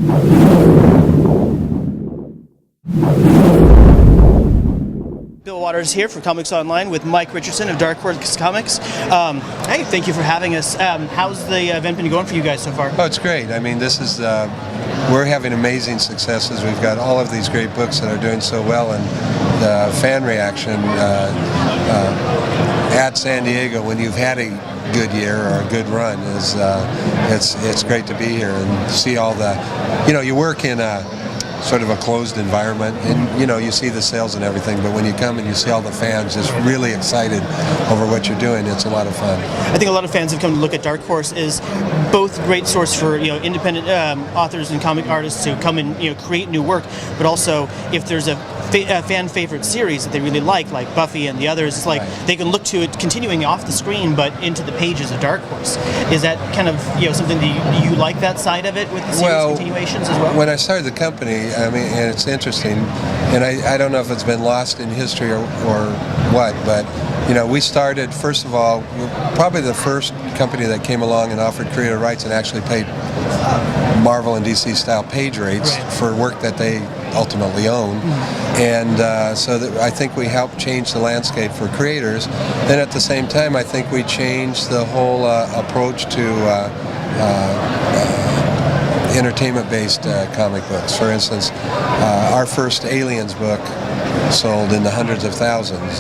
Bill Waters here for Comics Online with Mike Richardson of Dark Horse Comics. Hey, thank you for having us. How's the event been going for you guys so far? Oh, it's great. I mean, this is, we're having amazing successes. We've got all of these great books that are doing so well, and the fan reaction at San Diego when you've had a good year or a good run is, it's great to be here and see all the, you work in a sort of a closed environment, and you see the sales and everything, but when you come and you see all the fans just really excited over what you're doing, it's a lot of fun. I think a lot of fans have come to look at Dark Horse as both a great source for independent authors and comic artists to come and create new work, but also if there's a fan favorite series that they really like Buffy and the others, it's like they can look to it continuing off the screen but into the pages of Dark Horse. Is that kind of something that you like, that side of it with the series continuations as well? When I started the company, I mean, and it's interesting, and I don't know if it's been lost in history or what, but we started, first of all, we're probably the first company that came along and offered creator rights and actually paid Marvel and DC style page rates for work that they ultimately own. And so that I think we helped change the landscape for creators. Then at the same time, I think we changed the whole approach to entertainment-based comic books. For instance, our first Aliens book sold in the hundreds of thousands,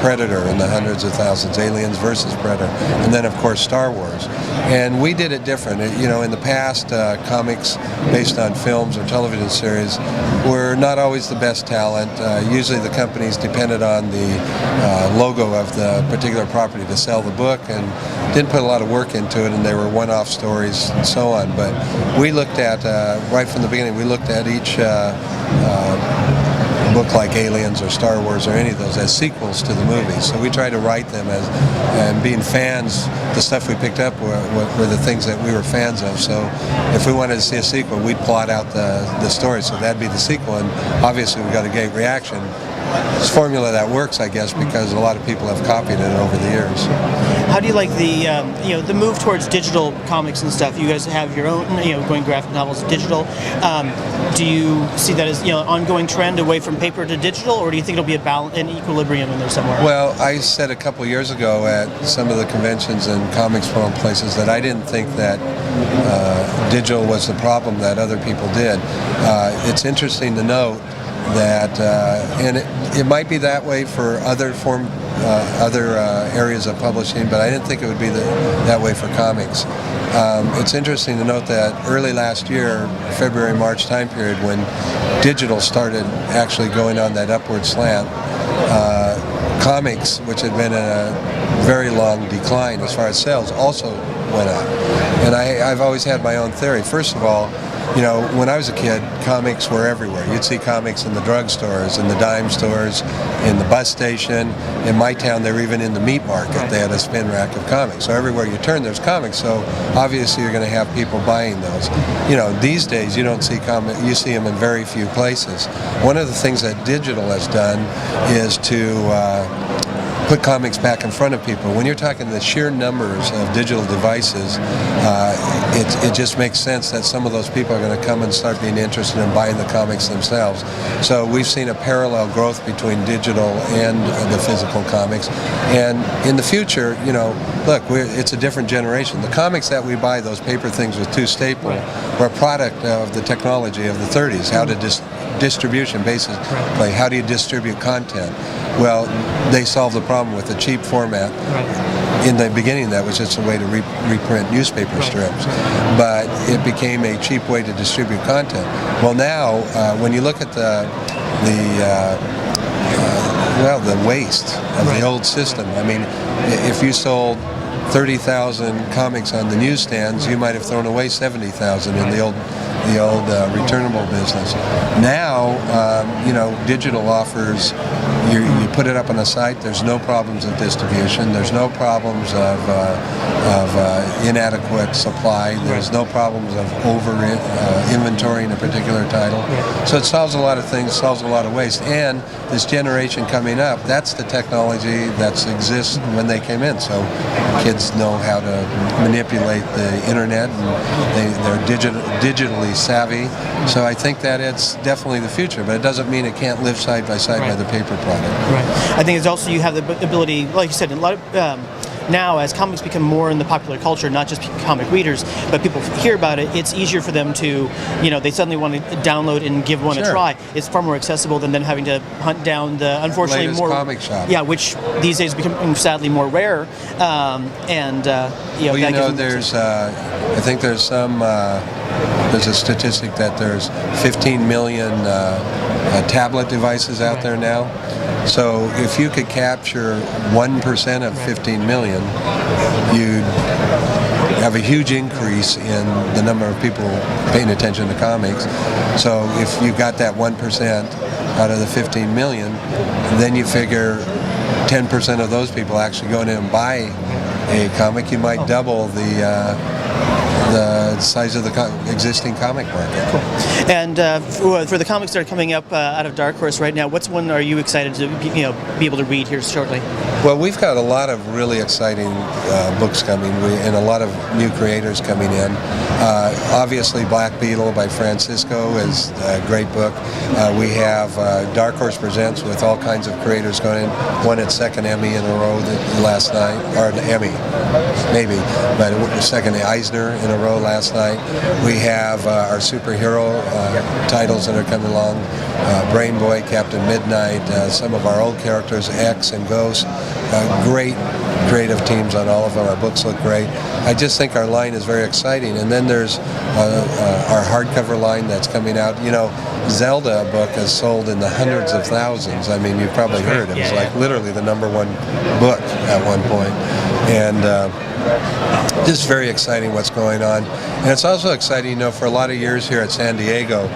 Predator in the hundreds of thousands, Aliens versus Predator, and then of course Star Wars. And we did it different. In the past, comics based on films or television series were not always the best talent. Usually the companies depended on the logo of the particular property to sell the book and didn't put a lot of work into it, and they were one-off stories and so on. But we looked at, right from the beginning, we looked at each book like Aliens or Star Wars or any of those as sequels to the movies. So we try to write them as, and being fans, the stuff we picked up were the things that we were fans of. So if we wanted to see a sequel, we'd plot out the story, so that'd be the sequel, and obviously we got a great reaction. It's a formula that works, I guess, because a lot of people have copied it over the years. How do you like the move towards digital comics and stuff? You guys have your own, going graphic novels digital. Do you see that as an ongoing trend away from paper to digital, or do you think it'll be an equilibrium in there somewhere? Well, I said a couple of years ago at some of the conventions and comics forum places that I didn't think that digital was the problem that other people did. It's interesting to note that, and it might be that way for other areas of publishing, but I didn't think it would be that way for comics. It's interesting to note that early last year, February-March time period, when digital started actually going on that upward slant, comics, which had been in a very long decline as far as sales, also went up. And I've always had my own theory. First of all, when I was a kid, comics were everywhere. You'd see comics in the drugstores, in the dime stores, in the bus station. In my town, they were even in the meat market. They had a spin rack of comics. So everywhere you turn, there's comics. So obviously, you're going to have people buying those. These days, you don't see comics. You see them in very few places. One of the things that digital has done is to put comics back in front of people. When you're talking the sheer numbers of digital devices, it just makes sense that some of those people are going to come and start being interested in buying the comics themselves. So we've seen a parallel growth between digital and the physical comics. And in the future, look, it's a different generation. The comics that we buy, those paper things with two staples, were a product of the technology of the 30s, how to distribution basically. How do you distribute content? Well, they solved the problem with a cheap format. In the beginning, that was just a way to reprint newspaper strips, but it became a cheap way to distribute content. Well, now, when you look at the waste of the old system, I mean, if you sold 30,000 comics on the newsstands, you might have thrown away 70,000 in the old returnable business. Now, digital offers, you put it up on a site, there's no problems of distribution, there's no problems of inadequate supply, there's no problems of inventorying a particular title. So it solves a lot of things, solves a lot of waste. And this generation coming up, that's the technology that exists when they came in. So kids know how to manipulate the internet, and they're digitally savvy. So I think that it's definitely the future, but it doesn't mean it can't live side by side by the paper product. Right. I think it's also you have the ability, like you said, a lot of now as comics become more in the popular culture, not just comic readers, but people hear about it, it's easier for them to, they suddenly want to download and give one a try. It's far more accessible than them having to hunt down the unfortunately latest more comic shop. Yeah, which these days becoming sadly more rare. There's I think there's some there's a statistic that there's 15 million tablet devices out there now. So if you could capture 1% of 15 million, you'd have a huge increase in the number of people paying attention to comics. So if you got that 1% out of the 15 million, then you figure 10% of those people actually go in and buy a comic, you might double the size of the existing comic market. Cool. And for the comics that are coming up out of Dark Horse right now, what's one are you excited to be able to read here shortly? Well, we've got a lot of really exciting books coming, and a lot of new creators coming in. Obviously, Black Beetle by Francisco is a great book. We have Dark Horse Presents with all kinds of creators going in. Won its second Emmy in a row last night, or an Emmy, maybe, but second Eisner in a row last night. We have our superhero titles that are coming along. Brain Boy, Captain Midnight, some of our old characters, X and Ghost. Great creative teams on all of them. Our books look great. I just think our line is very exciting. And then there's our hardcover line that's coming out. Zelda book has sold in the hundreds of thousands. I mean, you've probably heard it was like literally the #1 book at one point. And just very exciting what's going on. And it's also exciting, for a lot of years here at San Diego,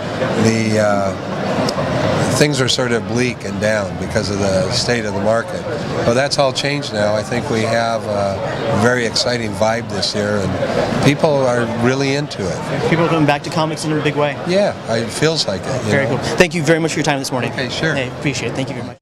things are sort of bleak and down because of the state of the market. Well, that's all changed now. I think we have a very exciting vibe this year, and people are really into it. People are coming back to comics in a big way. Yeah, it feels like it. Very cool. Thank you very much for your time this morning. Okay, sure. I appreciate it. Thank you very much.